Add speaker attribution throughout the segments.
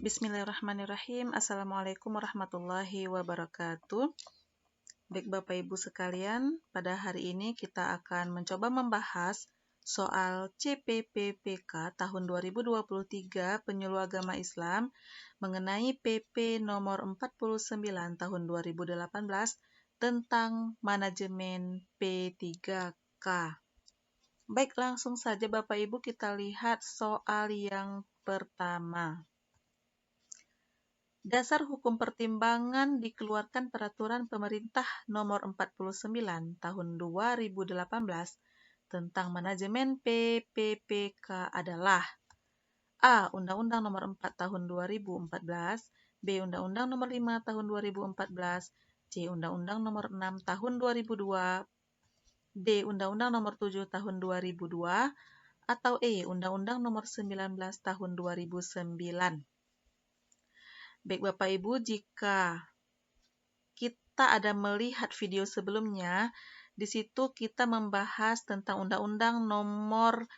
Speaker 1: Bismillahirrahmanirrahim. Assalamualaikum warahmatullahi wabarakatuh. Baik Bapak Ibu sekalian, pada hari ini kita akan mencoba membahas soal CPPPK tahun 2023 Penyuluh Agama Islam mengenai PP nomor 49 tahun 2018 tentang manajemen P3K. Baik, langsung saja Bapak Ibu kita lihat soal yang pertama. Dasar hukum pertimbangan dikeluarkan Peraturan Pemerintah Nomor 49 Tahun 2018 tentang manajemen PPPK adalah A. Undang-Undang Nomor 4 Tahun 2014, B. Undang-Undang Nomor 5 Tahun 2014, C. Undang-Undang Nomor 6 Tahun 2002, D. Undang-Undang Nomor 7 Tahun 2002, atau E. Undang-Undang Nomor 19 Tahun 2009. Baik Bapak Ibu, jika kita ada melihat video sebelumnya, di situ kita membahas tentang Undang-Undang Nomor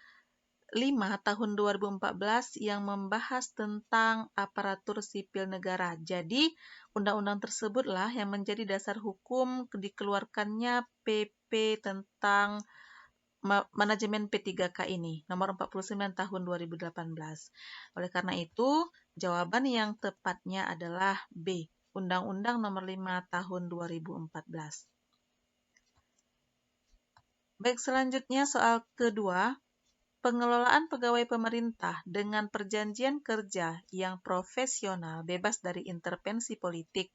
Speaker 1: 5 Tahun 2014 yang membahas tentang aparatur sipil negara. Jadi, undang-undang tersebutlah yang menjadi dasar hukum dikeluarkannya PP tentang manajemen P3K ini, nomor 49 tahun 2018. Oleh karena itu, jawaban yang tepatnya adalah B, Undang-Undang Nomor 5 tahun 2014. Baik, selanjutnya soal kedua, pengelolaan pegawai pemerintah dengan perjanjian kerja yang profesional, bebas dari intervensi politik,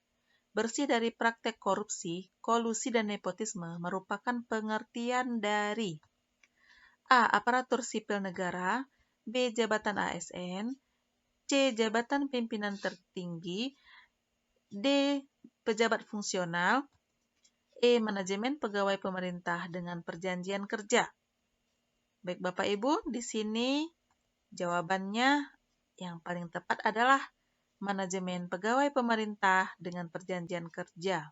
Speaker 1: bersih dari praktek korupsi, kolusi, dan nepotisme merupakan pengertian dari A. Aparatur sipil negara, B. Jabatan ASN, C. Jabatan pimpinan tertinggi, D. Pejabat fungsional, E. Manajemen pegawai pemerintah dengan perjanjian kerja. Baik Bapak Ibu, di sini jawabannya yang paling tepat adalah manajemen pegawai pemerintah dengan perjanjian kerja.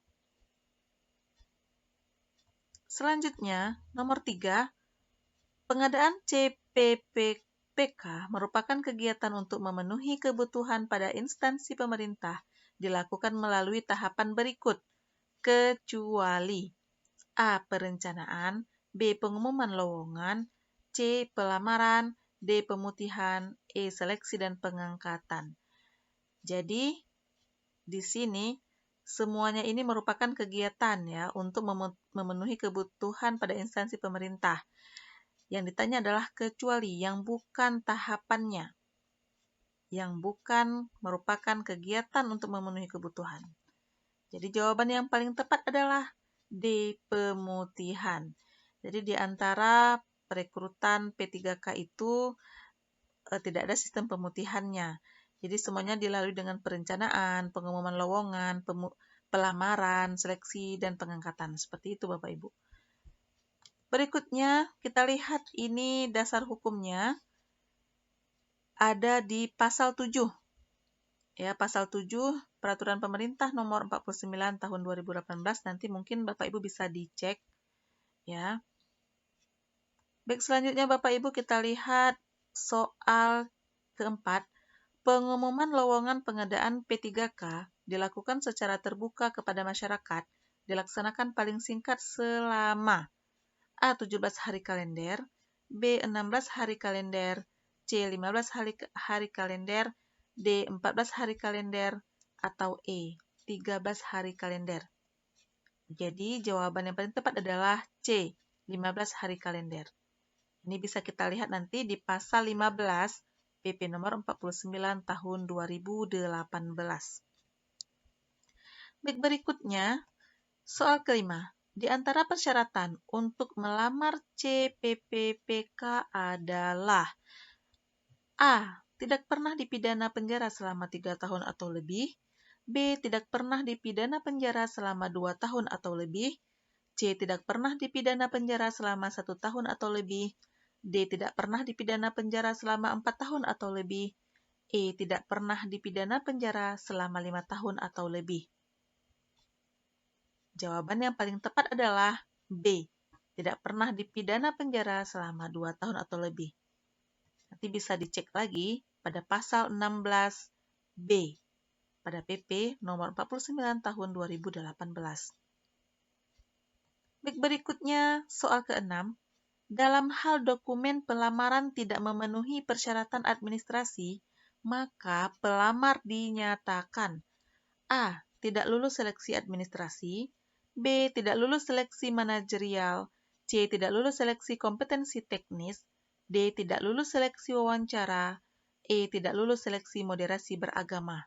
Speaker 1: Selanjutnya, nomor 3, pengadaan CPPK merupakan kegiatan untuk memenuhi kebutuhan pada instansi pemerintah dilakukan melalui tahapan berikut, kecuali A. Perencanaan, B. Pengumuman lowongan, C. Pelamaran, D. Pemutihan, E. Seleksi dan pengangkatan. Jadi, di sini semuanya ini merupakan kegiatan ya untuk memenuhi kebutuhan pada instansi pemerintah. Yang ditanya adalah kecuali yang bukan tahapannya, yang bukan merupakan kegiatan untuk memenuhi kebutuhan. Jadi jawaban yang paling tepat adalah D. Pemutihan. Jadi di antara perekrutan P3K itu tidak ada sistem pemutihannya. Jadi semuanya dilalui dengan perencanaan, pengumuman lowongan, pelamaran, seleksi, dan pengangkatan. Seperti itu Bapak Ibu. Berikutnya, kita lihat ini dasar hukumnya ada di pasal 7. Ya, pasal 7 Peraturan Pemerintah Nomor 49 Tahun 2018, nanti mungkin Bapak Ibu bisa dicek ya. Baik, selanjutnya Bapak Ibu kita lihat soal keempat. Pengumuman lowongan pengadaan P3K dilakukan secara terbuka kepada masyarakat, dilaksanakan paling singkat selama A. 17 hari kalender, B. 16 hari kalender, C. 15 hari kalender, D. 14 hari kalender, atau E. 13 hari kalender. Jadi jawaban yang paling tepat adalah C. 15 hari kalender. Ini bisa kita lihat nanti di pasal 15 PP nomor 49 tahun 2018. Baik, berikutnya soal kelima. Di antara persyaratan untuk melamar CPPPK adalah A. Tidak pernah dipidana penjara selama 3 tahun atau lebih, B. Tidak pernah dipidana penjara selama 2 tahun atau lebih, C. Tidak pernah dipidana penjara selama 1 tahun atau lebih, D. Tidak pernah dipidana penjara selama 4 tahun atau lebih, E. Tidak pernah dipidana penjara selama 5 tahun atau lebih. Jawaban yang paling tepat adalah B. Tidak pernah dipidana penjara selama 2 tahun atau lebih. Nanti bisa dicek lagi pada pasal 16 B pada PP nomor 49 tahun 2018. Baik, berikutnya soal ke-6. Dalam hal dokumen pelamaran tidak memenuhi persyaratan administrasi, maka pelamar dinyatakan A. Tidak lulus seleksi administrasi, B. Tidak lulus seleksi manajerial, C. Tidak lulus seleksi kompetensi teknis, D. Tidak lulus seleksi wawancara, E. Tidak lulus seleksi moderasi beragama.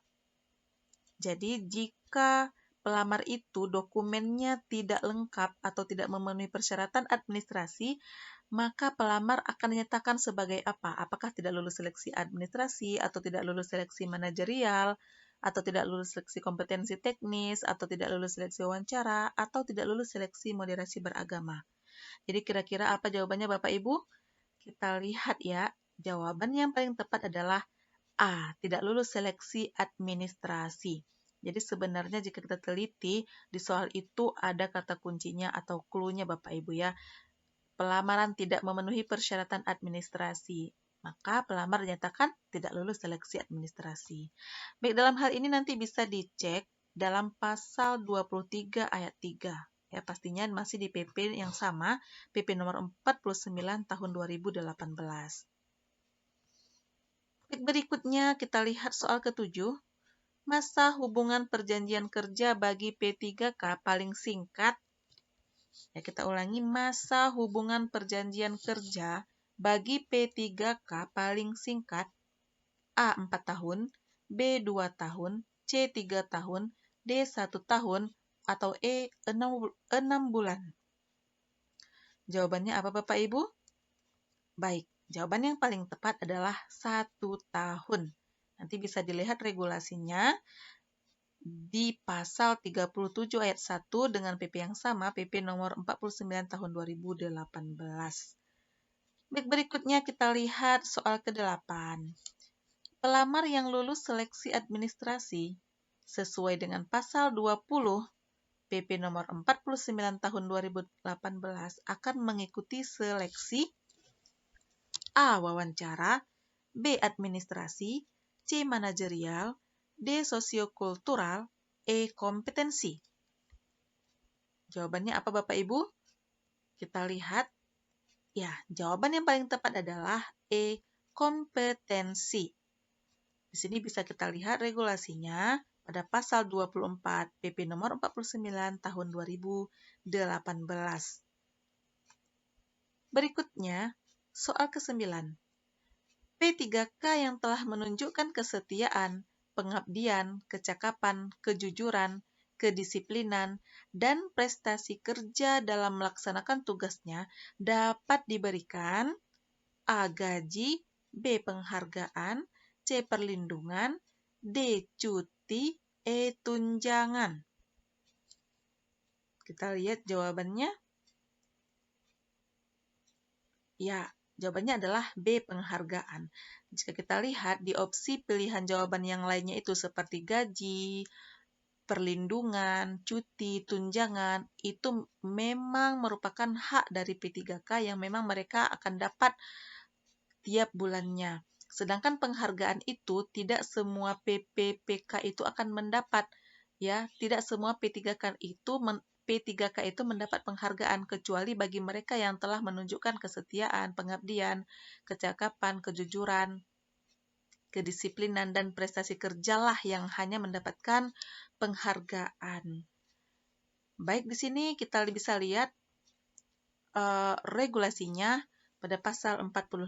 Speaker 1: Jadi, jika pelamar itu dokumennya tidak lengkap atau tidak memenuhi persyaratan administrasi, maka pelamar akan dinyatakan sebagai apa? Apakah tidak lulus seleksi administrasi, atau tidak lulus seleksi manajerial, atau tidak lulus seleksi kompetensi teknis, atau tidak lulus seleksi wawancara, atau tidak lulus seleksi moderasi beragama. Jadi kira-kira apa jawabannya Bapak Ibu? Kita lihat ya, jawaban yang paling tepat adalah A. Tidak lulus seleksi administrasi. Jadi sebenarnya jika kita teliti, di soal itu ada kata kuncinya atau clue-nya Bapak Ibu ya. Pelamaran tidak memenuhi persyaratan administrasi, maka pelamar dinyatakan tidak lulus seleksi administrasi. Baik, dalam hal ini nanti bisa dicek dalam pasal 23 ayat 3. Ya, pastinya masih di PP yang sama, PP nomor 49 tahun 2018. Baik, berikutnya kita lihat soal ke-7. Masa hubungan perjanjian kerja bagi P3K paling singkat. Ya, kita ulangi, masa hubungan perjanjian kerja bagi P3K paling singkat A. 4 tahun, B. 2 tahun, C. 3 tahun, D. 1 tahun, atau E. 6 bulan. Jawabannya apa Bapak Ibu? Baik, jawaban yang paling tepat adalah 1 tahun. Nanti bisa dilihat regulasinya di pasal 37 ayat 1 dengan PP yang sama, PP nomor 49 tahun 2018. Baik, berikutnya kita lihat soal ke-8. Pelamar yang lulus seleksi administrasi sesuai dengan pasal 20 PP nomor 49 tahun 2018 akan mengikuti seleksi A. Wawancara, B. Administrasi, C. Manajerial, D. Sosiokultural, E. Kompetensi. Jawabannya apa Bapak Ibu? Kita lihat. Ya, jawaban yang paling tepat adalah E. Kompetensi. Di sini bisa kita lihat regulasinya pada pasal 24 PP nomor 49 tahun 2018. Berikutnya, soal ke-9. P3K yang telah menunjukkan kesetiaan, pengabdian, kecakapan, kejujuran, kedisiplinan, dan prestasi kerja dalam melaksanakan tugasnya dapat diberikan A. Gaji, B. Penghargaan, C. Perlindungan, D. Cuti, E. Tunjangan. Kita lihat jawabannya. Ya, jawabannya adalah B. Penghargaan. Jika kita lihat di opsi pilihan jawaban yang lainnya itu seperti gaji, perlindungan, cuti, tunjangan, itu memang merupakan hak dari P3K yang memang mereka akan dapat tiap bulannya. Sedangkan penghargaan itu tidak semua PPPK itu akan mendapat, ya. Tidak semua P3K itu mendapat penghargaan kecuali bagi mereka yang telah menunjukkan kesetiaan, pengabdian, kecakapan, kejujuran, kedisiplinan, dan prestasi kerjalah yang hanya mendapatkan penghargaan. Baik, di sini kita bisa lihat regulasinya pada pasal 45.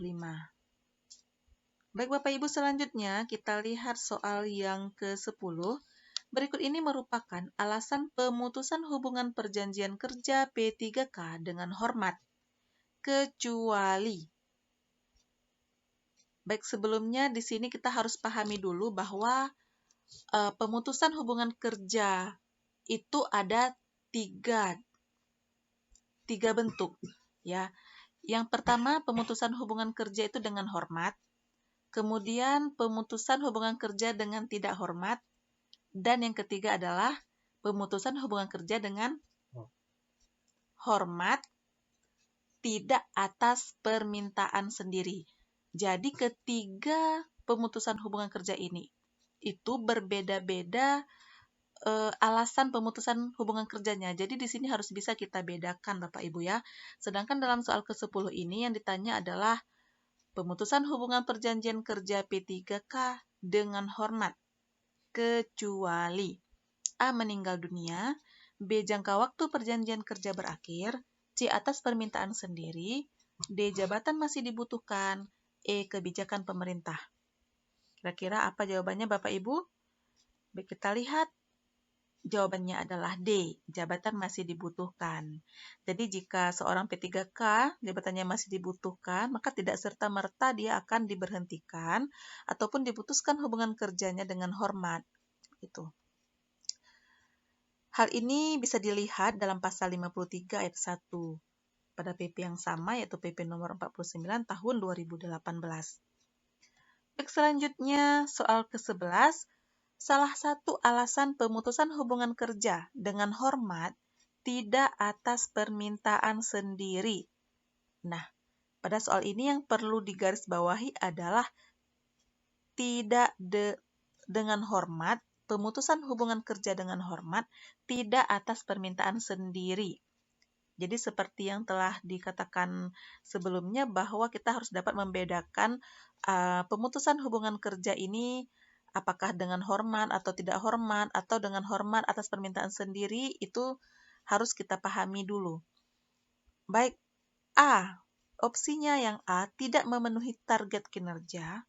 Speaker 1: Baik Bapak Ibu, selanjutnya kita lihat soal yang ke-10. Berikut ini merupakan alasan pemutusan hubungan perjanjian kerja P3K dengan hormat, kecuali. Baik, sebelumnya di sini kita harus pahami dulu bahwa pemutusan hubungan kerja itu ada tiga bentuk. Ya. Yang pertama, pemutusan hubungan kerja itu dengan hormat. Kemudian pemutusan hubungan kerja dengan tidak hormat. Dan yang ketiga adalah pemutusan hubungan kerja dengan hormat tidak atas permintaan sendiri. Jadi ketiga pemutusan hubungan kerja ini itu berbeda-beda alasan pemutusan hubungan kerjanya. Jadi di sini harus bisa kita bedakan Bapak Ibu ya. Sedangkan dalam soal ke-10 ini yang ditanya adalah pemutusan hubungan perjanjian kerja P3K dengan hormat, kecuali A. meninggal dunia, B. jangka waktu perjanjian kerja berakhir, C. atas permintaan sendiri, D. jabatan masih dibutuhkan, E. kebijakan pemerintah. Kira-kira apa jawabannya Bapak Ibu? Baik, kita lihat. Jawabannya adalah D, jabatan masih dibutuhkan. Jadi jika seorang P3K jabatannya masih dibutuhkan, maka tidak serta-merta dia akan diberhentikan ataupun diputuskan hubungan kerjanya dengan hormat. Itu. Hal ini bisa dilihat dalam pasal 53 ayat 1 pada PP yang sama, yaitu PP nomor 49 tahun 2018. Baik, selanjutnya soal ke-11. Salah satu alasan pemutusan hubungan kerja dengan hormat tidak atas permintaan sendiri. Nah, pada soal ini yang perlu digarisbawahi adalah tidak dengan hormat, pemutusan hubungan kerja dengan hormat tidak atas permintaan sendiri. Jadi seperti yang telah dikatakan sebelumnya bahwa kita harus dapat membedakan pemutusan hubungan kerja ini apakah dengan hormat atau tidak hormat, atau dengan hormat atas permintaan sendiri, itu harus kita pahami dulu. Baik, A. Opsinya yang A tidak memenuhi target kinerja,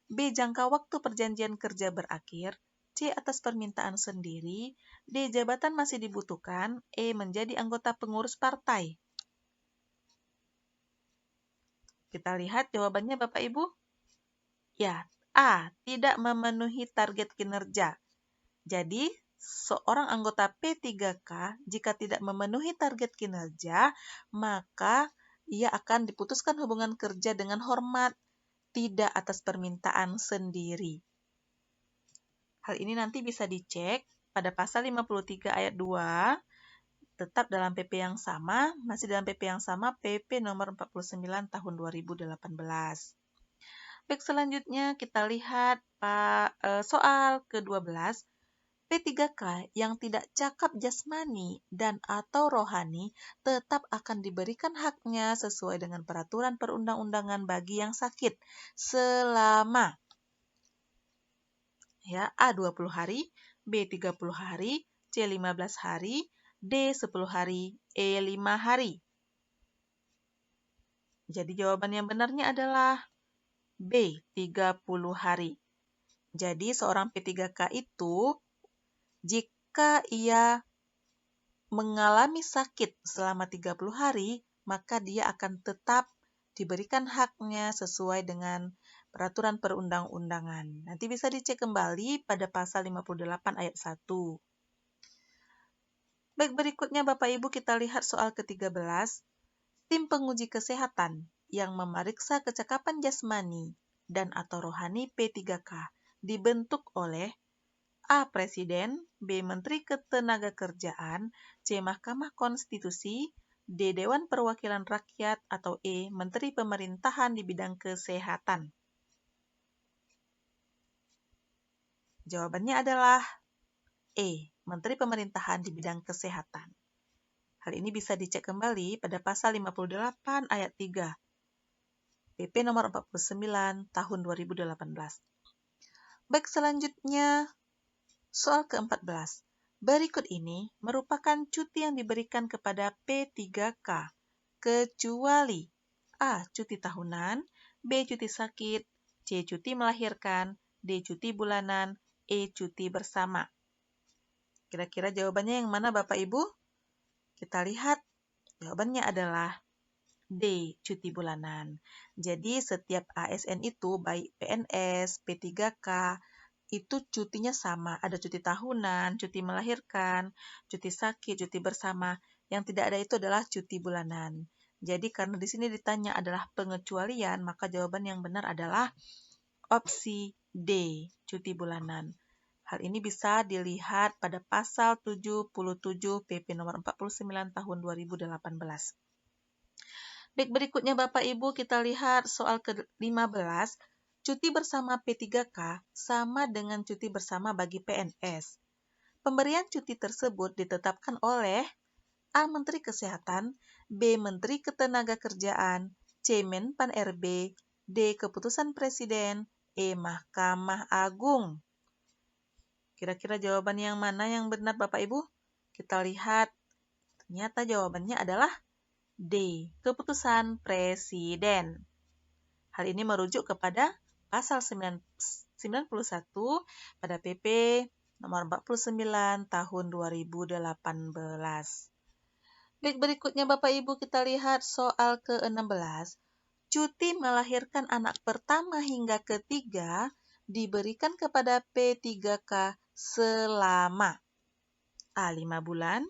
Speaker 1: B. jangka waktu perjanjian kerja berakhir, C. atas permintaan sendiri, D. jabatan masih dibutuhkan, E. menjadi anggota pengurus partai. Kita lihat jawabannya Bapak Ibu. Ya, A. Tidak memenuhi target kinerja. Jadi, seorang anggota P3K jika tidak memenuhi target kinerja, maka ia akan diputuskan hubungan kerja dengan hormat, tidak atas permintaan sendiri. Hal ini nanti bisa dicek pada pasal 53 ayat 2, tetap dalam PP yang sama, masih dalam PP yang sama, PP nomor 49 tahun 2018. Baik, selanjutnya kita lihat soal ke-12. P3K yang tidak cakap jasmani dan atau rohani tetap akan diberikan haknya sesuai dengan peraturan perundang-undangan bagi yang sakit selama A 20 hari, B 30 hari, C 15 hari, D 10 hari, E 5 hari. Jadi jawaban yang benarnya adalah B 30 hari. Jadi seorang P3K itu jika ia mengalami sakit selama 30 hari, maka dia akan tetap diberikan haknya sesuai dengan peraturan perundang-undangan. Nanti bisa dicek kembali pada pasal 58 ayat 1. Baik, berikutnya Bapak Ibu kita lihat soal ke-13. Tim penguji kesehatan yang memeriksa kecakapan jasmani dan atau rohani P3K dibentuk oleh A. Presiden, B. Menteri Ketenagakerjaan, C. Mahkamah Konstitusi, D. Dewan Perwakilan Rakyat, atau E. Menteri Pemerintahan di bidang kesehatan. Jawabannya adalah E. Menteri Pemerintahan di bidang kesehatan. Hal ini bisa dicek kembali pada pasal 58 ayat 3. PP nomor 49 tahun 2018. Baik, selanjutnya soal ke-14. Berikut ini merupakan cuti yang diberikan kepada P3K, kecuali A. cuti tahunan, B. cuti sakit, C. cuti melahirkan, D. cuti bulanan, E. cuti bersama. Kira-kira jawabannya yang mana Bapak Ibu? Kita lihat, jawabannya adalah D. cuti bulanan. Jadi setiap ASN itu, baik PNS, P3K, itu cutinya sama. Ada cuti tahunan, cuti melahirkan, cuti sakit, cuti bersama. Yang tidak ada itu adalah cuti bulanan. Jadi karena di sini ditanya adalah pengecualian, maka jawaban yang benar adalah opsi D, cuti bulanan. Hal ini bisa dilihat pada pasal 77 PP nomor 49 tahun 2018. Baik, berikutnya Bapak Ibu kita lihat soal ke-15. Cuti bersama P3K sama dengan cuti bersama bagi PNS. Pemberian cuti tersebut ditetapkan oleh A. Menteri Kesehatan, B. Menteri Ketenagakerjaan, C. Menpan RB, D. Keputusan Presiden, E. Mahkamah Agung. Kira-kira jawaban yang mana yang benar Bapak Ibu? Kita lihat, ternyata jawabannya adalah D. Keputusan Presiden. Hal ini merujuk kepada pasal 91 pada PP nomor 49 tahun 2018. Baik, berikutnya Bapak Ibu kita lihat soal ke-16. Cuti melahirkan anak pertama hingga ketiga diberikan kepada P3K selama A. 5 bulan,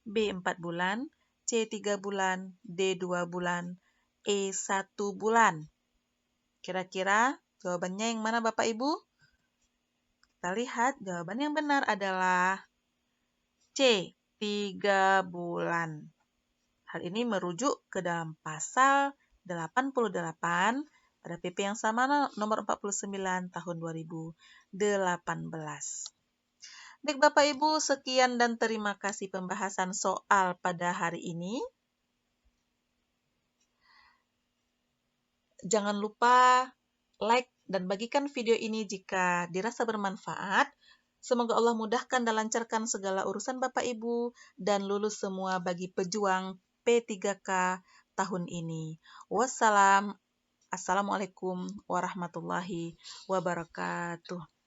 Speaker 1: B. 4 bulan, C. 3 bulan, D. 2 bulan, E. 1 bulan. Kira-kira jawabannya yang mana Bapak Ibu? Kita lihat jawaban yang benar adalah C. 3 bulan. Hal ini merujuk ke dalam pasal 88 pada PP yang sama nomor 49 tahun 2018. Baik Bapak Ibu, sekian dan terima kasih pembahasan soal pada hari ini. Jangan lupa like dan bagikan video ini jika dirasa bermanfaat. Semoga Allah mudahkan dan lancarkan segala urusan Bapak Ibu dan lulus semua bagi pejuang P3K tahun ini. Assalamualaikum warahmatullahi wabarakatuh.